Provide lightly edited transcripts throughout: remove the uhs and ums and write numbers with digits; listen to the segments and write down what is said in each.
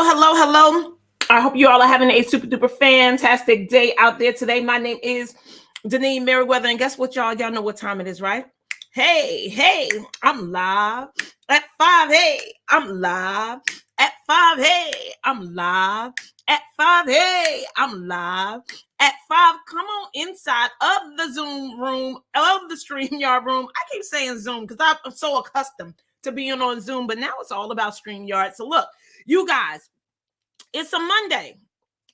Hello. I hope you all are having a super duper fantastic day out there today. My name is Denise Merriweather, and guess what, y'all? Y'all know what time it is, right? Hey, I'm live at 5. Hey, I'm live at 5. Hey, I'm live at 5. Hey, I'm live at 5. Come on inside of the Zoom room, of the StreamYard room. I keep saying Zoom because I'm so accustomed to being on Zoom, but now it's all about StreamYard. So look, you guys, it's a Monday.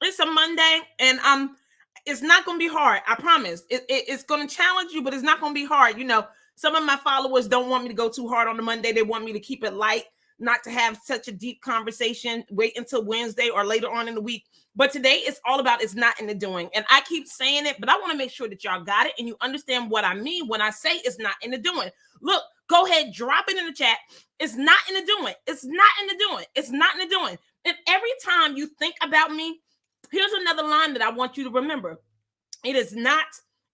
It's a Monday, and it's not going to be hard. I promise. It's going to challenge you, but it's not going to be hard. You know, some of my followers don't want me to go too hard on the Monday. They want me to keep it light, not to have such a deep conversation. Wait until Wednesday or later on in the week. But today it's all about it's not in the doing. And I keep saying it, but I want to make sure that y'all got it and you understand what I mean when I say it's not in the doing. Look, go ahead, drop it in the chat. It's not in the doing. It's not in the doing. It's not in the doing. And every time you think about me, here's another line that I want you to remember. It is not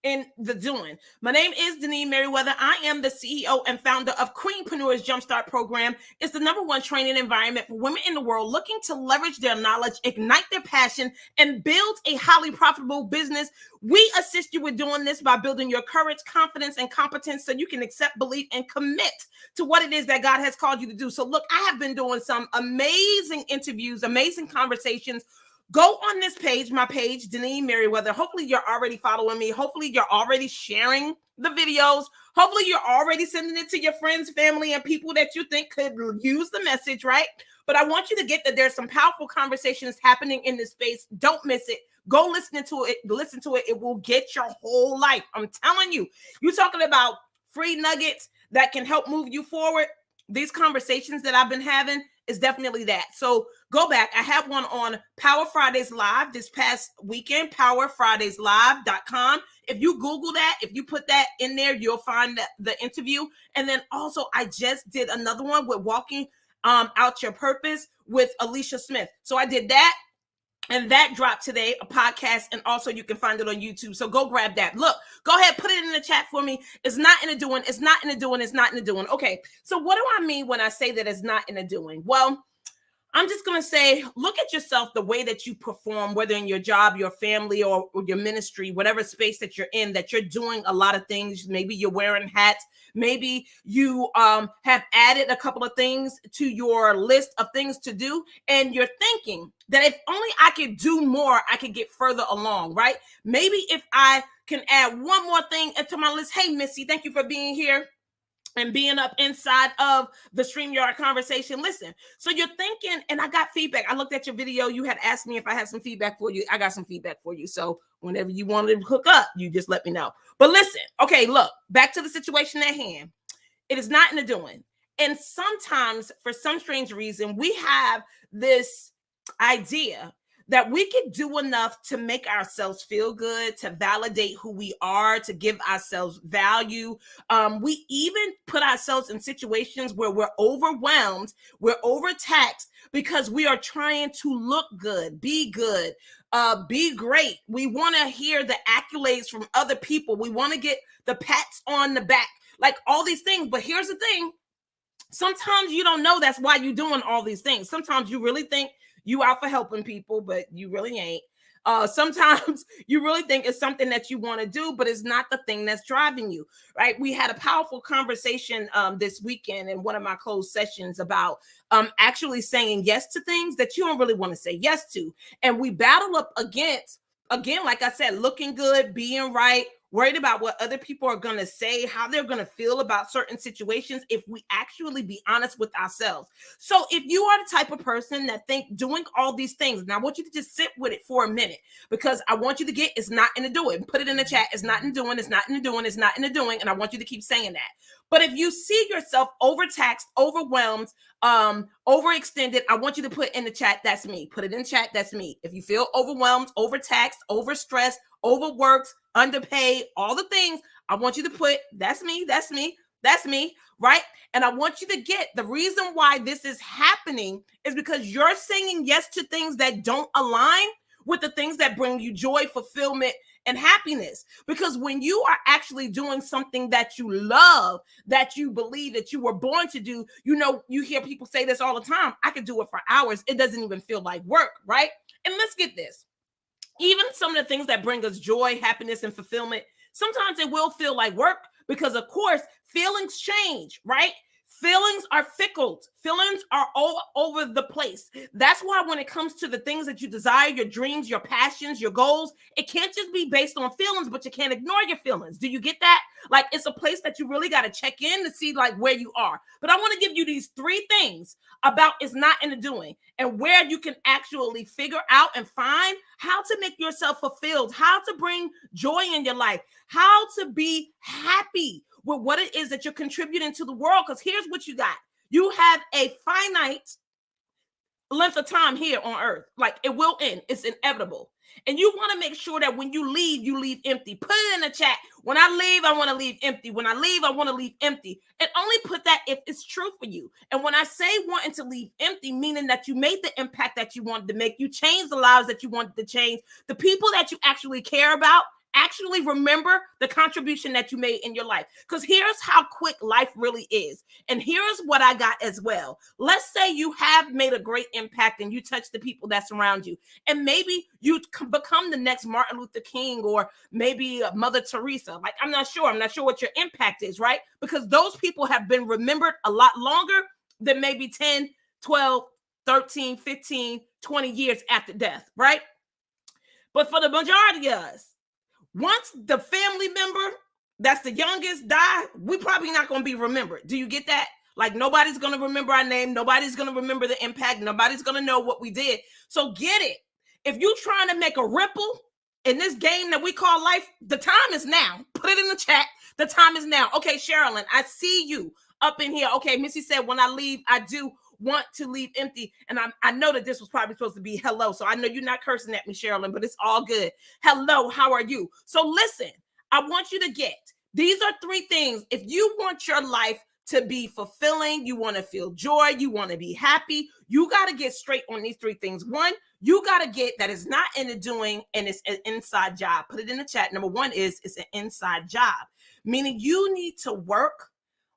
in the doing. My name is Denise Merriweather. I am the CEO and founder of Queenpreneurs Jumpstart Program. It's the #1 training environment for women in the world looking to leverage their knowledge, ignite their passion, and build a highly profitable business. We assist you with doing this by building your courage, confidence, and competence so you can accept, believe, and commit to what it is that God has called you to do. So look, I have been doing some amazing interviews, amazing conversations. Go on this page, my page, Denise Merriweather. Hopefully you're already following me. Hopefully you're already sharing the videos. Hopefully you're already sending it to your friends, family, and people that you think could use the message, right? But I want you to get that there's some powerful conversations happening in this space. Don't miss it. Go listen to it. Listen to it. It will get your whole life. I'm telling you. You're talking about free nuggets that can help move you forward. These conversations that I've been having is definitely that. So go back. I have one on Power Fridays Live this past weekend, powerfridayslive.com. If you Google that, if you put that in there, you'll find the interview. And then also I just did another one with Walking Out Your Purpose with Alicia Smith. So I did that. And that dropped today, a podcast, and also you can find it on YouTube. So go grab that. Look, go ahead, put it in the chat for me. It's not in the doing. It's not in the doing. It's not in the doing. Okay, so what do I mean when I say that it's not in the doing? Well, I'm just going to say, look at yourself, the way that you perform, whether in your job, your family, or your ministry, whatever space that you're in, that you're doing a lot of things. Maybe you're wearing hats. Maybe you have added a couple of things to your list of things to do. And you're thinking that if only I could do more, I could get further along, right? Maybe if I can add one more thing into my list. Hey, Missy, thank you for being here and being up inside of the StreamYard conversation. Listen, so you're thinking, and I got feedback. I looked at your video. You had asked me if I had some feedback for you. I got some feedback for you. So whenever you wanted to hook up, you just let me know. But listen, okay, look, back to the situation at hand. It is not in the doing. And sometimes, for some strange reason, we have this idea that we can do enough to make ourselves feel good, to validate who we are, to give ourselves value. We even put ourselves in situations where we're overwhelmed, we're overtaxed because we are trying to look good, be great. We want to hear the accolades from other people. We want to get the pats on the back, like all these things. But here's the thing. Sometimes you don't know that's why you're doing all these things. Sometimes you really think you out for helping people, but you really ain't. Sometimes you really think it's something that you want to do, but it's not the thing that's driving you, right? We had a powerful conversation this weekend in one of my closed sessions about actually saying yes to things that you don't really want to say yes to. And we battle up against, again, like I said, looking good, being right, worried about what other people are going to say, how they're going to feel about certain situations, if we actually be honest with ourselves. So if you are the type of person that think doing all these things, and I want you to just sit with it for a minute, because I want you to get, it's not in the doing. Put it in the chat. It's not in the doing. It's not in the doing. It's not in the doing. And I want you to keep saying that. But if you see yourself overtaxed, overwhelmed, overextended, I want you to put in the chat, that's me. Put it in chat, that's me. If you feel overwhelmed, overtaxed, overstressed, overworked, underpaid, all the things, I want you to put, that's me, that's me, that's me, right? And I want you to get the reason why this is happening is because you're saying yes to things that don't align with the things that bring you joy, fulfillment, and happiness. Because when you are actually doing something that you love, that you believe that you were born to do, you hear people say this all the time. I could do it for hours. It doesn't even feel like work, right? And let's get this. Even some of the things that bring us joy, happiness, and fulfillment, sometimes it will feel like work because, of course, feelings change, right? Feelings are fickle. Feelings are all over the place. That's why when it comes to the things that you desire, your dreams, your passions, your goals, it can't just be based on feelings, but you can't ignore your feelings. Do you get that? Like, it's a place that you really got to check in to see like where you are. But I want to give you these 3 things about it's not in the doing and where you can actually figure out and find how to make yourself fulfilled, how to bring joy in your life, how to be happy with what it is that you're contributing to the world. Because here's what you got. You have a finite length of time here on earth. Like, it will end. It's inevitable. And you want to make sure that when you leave empty. Put it in the chat. When I leave, I want to leave empty. When I leave, I want to leave empty. And only put that if it's true for you. And when I say wanting to leave empty, meaning that you made the impact that you wanted to make, you changed the lives that you wanted to change, the people that you actually care about, actually remember the contribution that you made in your life. Because here's how quick life really is. And here's what I got as well. Let's say you have made a great impact and you touch the people that surround you. And maybe you become the next Martin Luther King or maybe Mother Teresa. Like, I'm not sure what your impact is, right? Because those people have been remembered a lot longer than maybe 10, 12, 13, 15, 20 years after death, right? But for the majority of us, once the family member that's the youngest die, we probably not going to be remembered. Do you get that? Like, nobody's going to remember our name. Nobody's going to remember the impact. Nobody's going to know what we did. So get it. If you're trying to make a ripple in this game that we call life, the time is now. Put it in the chat. The time is now. Okay, Sherilyn, I see you up in here. Okay, Missy said, when I leave, I do want to leave empty. And I know that this was probably supposed to be hello. So I know you're not cursing at me, Sherilyn, but it's all good. Hello, how are you? So listen, I want you to get, these are 3 things. If you want your life to be fulfilling, you want to feel joy, you want to be happy, you got to get straight on these 3 things. 1, you got to get that it's not in the doing and it's an inside job. Put it in the chat. Number 1 is it's an inside job, meaning you need to work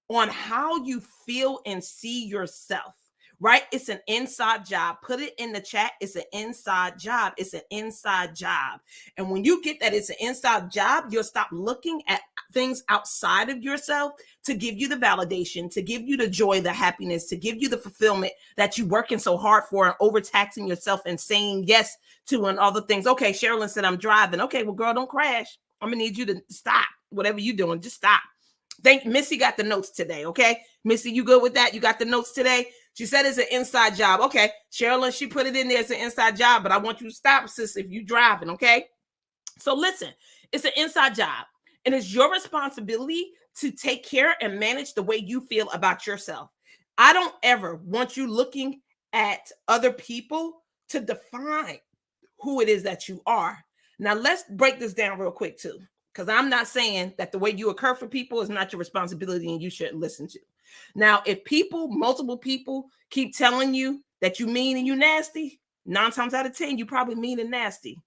on how you feel and see yourself. Right? It's an inside job. Put it in the chat. It's an inside job. It's an inside job. And when you get that it's an inside job, you'll stop looking at things outside of yourself to give you the validation, to give you the joy, the happiness, to give you the fulfillment that you're working so hard for and overtaxing yourself and saying yes to and other things. Okay, Sherilyn said, I'm driving. Okay, well, girl, don't crash. I'm going to need you to stop. Whatever you're doing, just stop. Missy got the notes today, okay? Missy, you good with that? You got the notes today? She said it's an inside job. Okay, Sherilyn, she put it in there as an inside job, but I want you to stop, sis, if you're driving, okay? So listen, it's an inside job, and it's your responsibility to take care and manage the way you feel about yourself. I don't ever want you looking at other people to define who it is that you are. Now, let's break this down real quick, too. Because I'm not saying that the way you occur for people is not your responsibility and you shouldn't listen to. Now, if multiple people keep telling you that you mean and you nasty, 9 times out of 10, you probably mean and nasty.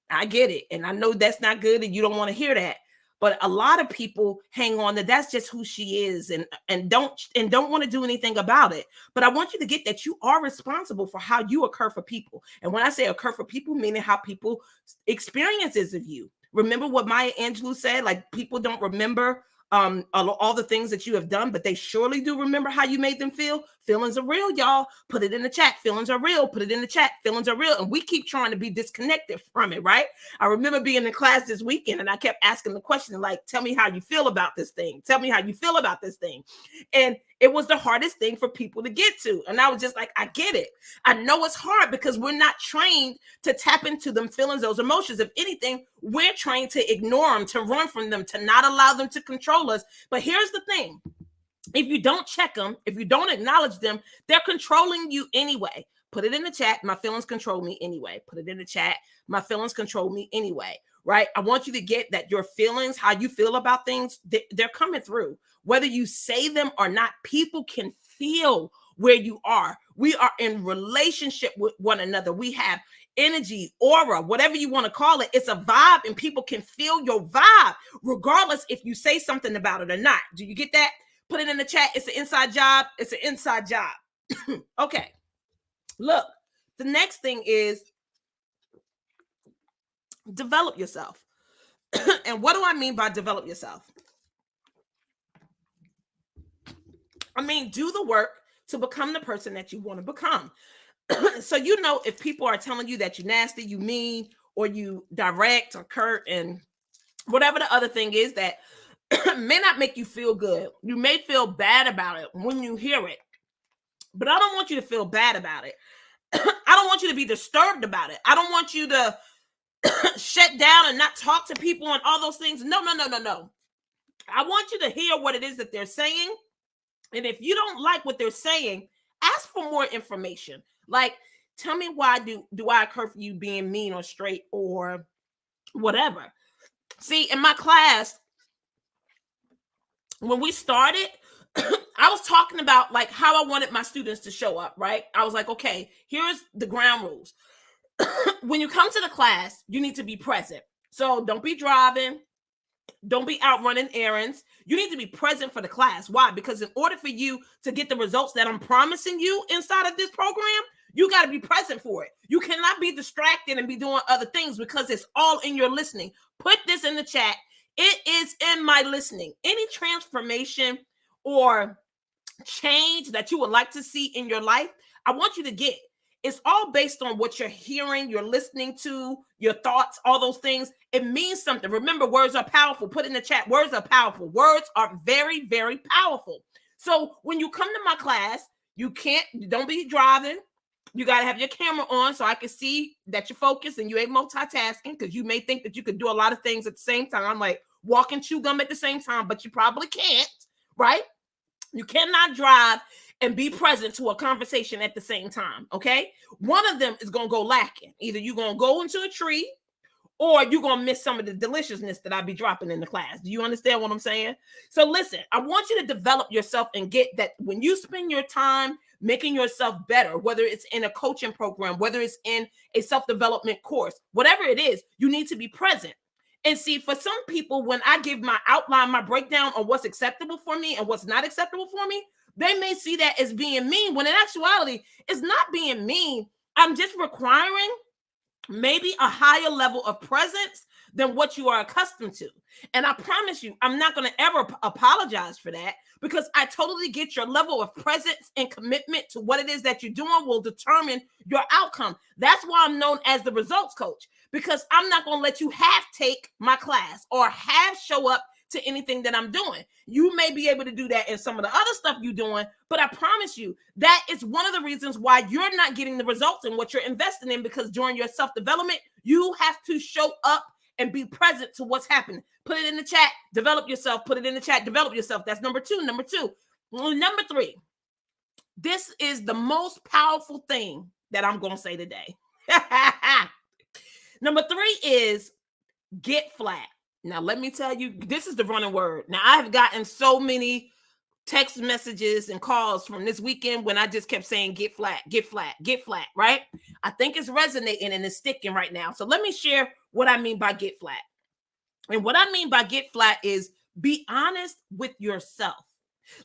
I get it. And I know that's not good and you don't want to hear that. But a lot of people hang on that that's just who she is and don't want to do anything about it. But I want you to get that you are responsible for how you occur for people. And when I say occur for people, meaning how people experiences of you. Remember what Maya Angelou said? Like, people don't remember all the things that you have done, but they surely do remember how you made them feel. Feelings are real, y'all. Put it in the chat. Feelings are real. Put it in the chat. Feelings are real. And we keep trying to be disconnected from it, right? I remember being in class this weekend and I kept asking the question, like, tell me how you feel about this thing. Tell me how you feel about this thing. And it was the hardest thing for people to get to. And I was just like, I get it. I know it's hard because we're not trained to tap into them feelings, those emotions. If anything, we're trained to ignore them, to run from them, to not allow them to control us. But here's the thing. If you don't check them, if you don't acknowledge them, they're controlling you anyway. Put it in the chat. My feelings control me anyway. Put it in the chat. My feelings control me anyway. Right? I want you to get that your feelings, how you feel about things, they're coming through. Whether you say them or not, people can feel where you are. We are in relationship with one another. We have energy, aura, whatever you want to call it. It's a vibe, and people can feel your vibe regardless if you say something about it or not. Do you get that? Put it in the chat. It's an inside job. It's an inside job. Okay. Look, the next thing is develop yourself. And what do I mean by develop yourself? I mean, do the work to become the person that you want to become. So, you know, if people are telling you that you're nasty, you mean, or you direct or curt, and whatever the other thing is that may not make you feel good. You may feel bad about it when you hear it, but I don't want you to feel bad about it. I don't want you to be disturbed about it. I don't want you to shut down and not talk to people and all those things. No. I want you to hear what it is that they're saying. And if you don't like what they're saying, ask for more information. Like, tell me, why do I occur for you being mean or straight or whatever? See, in my class, when we started, I was talking about like how I wanted my students to show up, right? I was like, okay, here's the ground rules. When you come to the class, you need to be present. So don't be driving. Don't be out running errands. You need to be present for the class. Why? Because in order for you to get the results that I'm promising you inside of this program, you got to be present for it. You cannot be distracted and be doing other things because it's all in your listening. Put this in the chat. It is in my listening. Any transformation or change that you would like to see in your life, I want you to get. It's all based on what you're hearing, you're listening to, your thoughts, all those things. It means something. Remember, words are powerful. Put in the chat, words are powerful. Words are very, very powerful. So when you come to my class, don't be driving. You got to have your camera on so I can see that you're focused and you ain't multitasking, because you may think that you could do a lot of things at the same time, like walk and chew gum at the same time, but you probably can't, right? You cannot drive and be present to a conversation at the same time, okay? One of them is going to go lacking. Either you're going to go into a tree or you're going to miss some of the deliciousness that I be dropping in the class. Do you understand what I'm saying? So listen, I want you to develop yourself and get that when you spend your time making yourself better, whether it's in a coaching program, whether it's in a self-development course, whatever it is, you need to be present. And see, for some people, when I give my outline, my breakdown on what's acceptable for me and what's not acceptable for me, they may see that as being mean, when in actuality, it's not being mean. I'm just requiring maybe a higher level of presence than what you are accustomed to. And I promise you, I'm not going to ever apologize for that, because I totally get your level of presence and commitment to what it is that you're doing will determine your outcome. That's why I'm known as the results coach, because I'm not going to let you half take my class or half show up to anything that I'm doing. You may be able to do that in some of the other stuff you're doing, but I promise you that is one of the reasons why you're not getting the results in what you're investing in, because during your self-development, you have to show up and be present to what's happening. Put it in the chat, develop yourself, put it in the chat, develop yourself. That's number two. Number three, this is the most powerful thing that I'm going to say today. Number three is get flat. Now, let me tell you, this is the running word. Now, I have gotten so many text messages and calls from this weekend when I just kept saying, get flat, get flat, get flat, right? I think it's resonating and it's sticking right now. So let me share what I mean by get flat. And what I mean by get flat is be honest with yourself.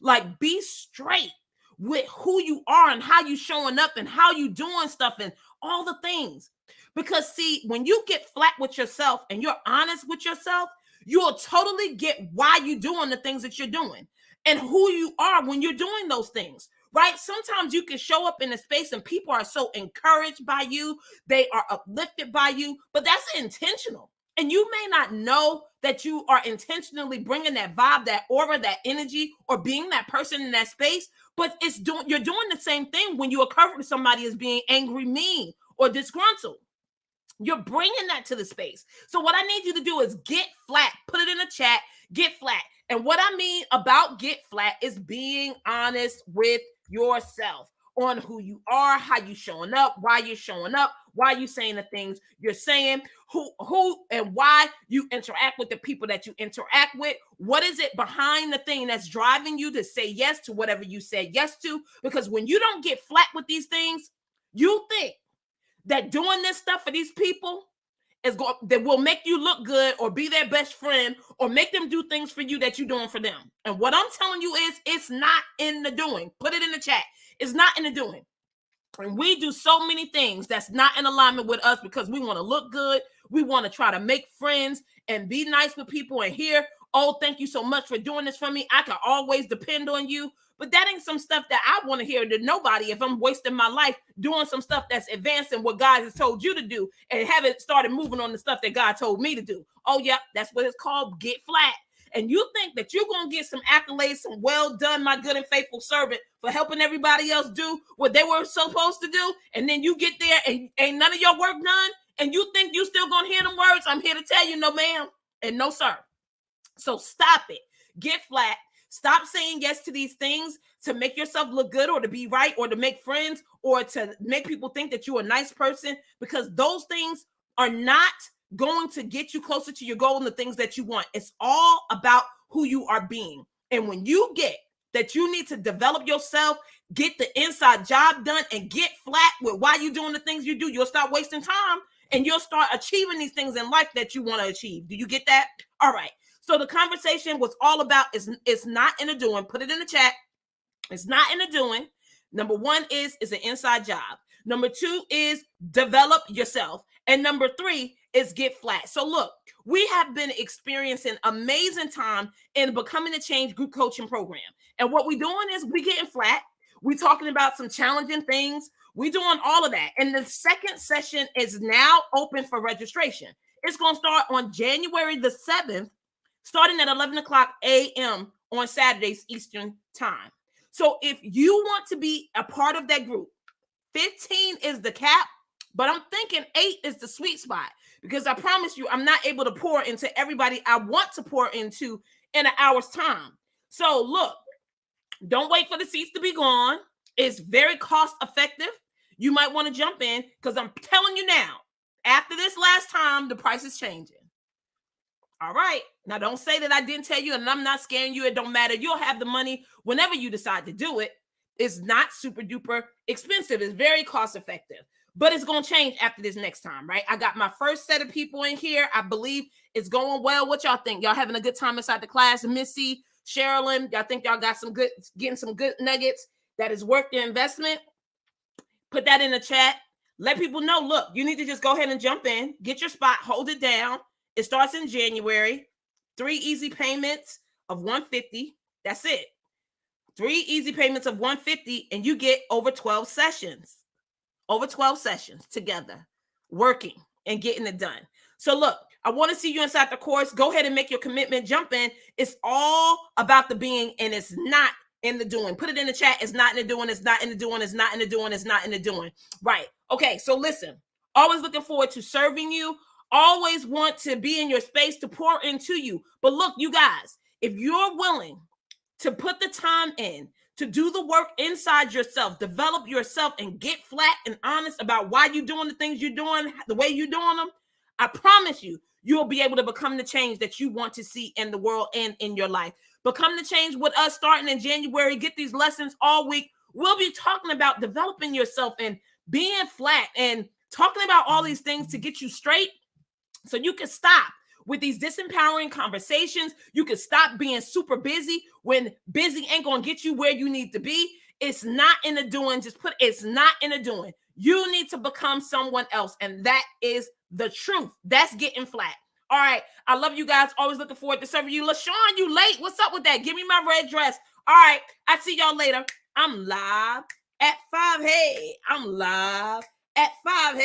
Like, be straight with who you are and how you showing up and how you doing stuff and all the things. Because see, when you get flat with yourself and you're honest with yourself, you'll totally get why you're doing the things that you're doing and who you are when you're doing those things, right? Sometimes you can show up in a space and people are so encouraged by you. They are uplifted by you, but that's intentional. And you may not know that you are intentionally bringing that vibe, that aura, that energy, or being that person in that space, but you're doing the same thing when you occur to somebody as being angry, mean, or disgruntled. You're bringing that to the space. So what I need you to do is get flat. Put it in the chat, get flat. And what I mean about get flat is being honest with yourself on who you are, how you showing up, why you're showing up, why you saying the things you're saying, who and why you interact with the people that you interact with. What is it behind the thing that's driving you to say yes to whatever you said yes to? Because when you don't get flat with these things, you think that doing this stuff for these people that will make you look good or be their best friend or make them do things for you that you're doing for them. And what I'm telling you is it's not in the doing. Put it in the chat. It's not in the doing. And we do so many things that's not in alignment with us because we want to look good. We want to try to make friends and be nice with people and hear, oh, thank you so much for doing this for me. I can always depend on you. But that ain't some stuff that I want to hear to nobody if I'm wasting my life doing some stuff that's advancing what God has told you to do and haven't started moving on the stuff that God told me to do. Oh, yeah, that's what it's called, get flat. And you think that you're going to get some accolades, some well done, my good and faithful servant, for helping everybody else do what they were supposed to do. And then you get there and ain't none of your work done. And you think you still going to hear them words. I'm here to tell you, no, ma'am, and no, sir. So stop it. Get flat. Stop saying yes to these things to make yourself look good or to be right or to make friends or to make people think that you're a nice person, because those things are not going to get you closer to your goal and the things that you want. It's all about who you are being. And when you get that you need to develop yourself, get the inside job done, and get flat with why you're doing the things you do, you'll start wasting time and you'll start achieving these things in life that you want to achieve. Do you get that? All right. So the conversation was all about it's not in the doing. Put it in the chat. It's not in the doing. Number one is an inside job. Number two is develop yourself. And number three is get flat. So look, we have been experiencing amazing time in Becoming the Change group coaching program. And what we're doing is we're getting flat. We're talking about some challenging things. We're doing all of that. And the second session is now open for registration. It's going to start on January the 7th, starting at 11 o'clock a.m. on Saturdays Eastern time. So if you want to be a part of that group, 15 is the cap, but I'm thinking 8 is the sweet spot, because I promise you, I'm not able to pour into everybody I want to pour into in an hour's time. So look, don't wait for the seats to be gone. It's very cost effective. You might want to jump in, because I'm telling you now, after this last time, the price is changing. All right. Now, don't say that I didn't tell you and I'm not scaring you. It don't matter. You'll have the money whenever you decide to do it. It's not super duper expensive. It's very cost effective, but it's going to change after this next time, right? I got my first set of people in here. I believe it's going well. What y'all think? Y'all having a good time inside the class? Missy, Sherilyn, y'all think y'all got getting some good nuggets that is worth the investment? Put that in the chat. Let people know, look, you need to just go ahead and jump in, get your spot, hold it down. It starts in January. 3 easy payments of $150. That's it. 3 easy payments of $150, and you get over 12 sessions. Over 12 sessions together, working and getting it done. So look, I want to see you inside the course. Go ahead and make your commitment. Jump in. It's all about the being, and it's not in the doing. Put it in the chat. It's not in the doing. It's not in the doing. It's not in the doing. It's not in the doing. Right. Okay. So listen, always looking forward to serving you. Always want to be in your space to pour into you. But look, you guys, if you're willing to put the time in, to do the work inside yourself, develop yourself, and get flat and honest about why you're doing the things you're doing, the way you're doing them, I promise you, you'll be able to become the change that you want to see in the world and in your life. Become the change with us starting in January. Get these lessons all week. We'll be talking about developing yourself and being flat and talking about all these things to get you straight, so you can stop with these disempowering conversations. You can stop being super busy when busy ain't going to get you where you need to be. It's not in the doing. Just put it's not in the doing. You need to become someone else. And that is the truth. That's getting flat. All right. I love you guys. Always looking forward to serving you. LaShawn, you late. What's up with that? Give me my red dress. All right. I see y'all later. I'm live at 5. Hey, I'm live at 5. Hey.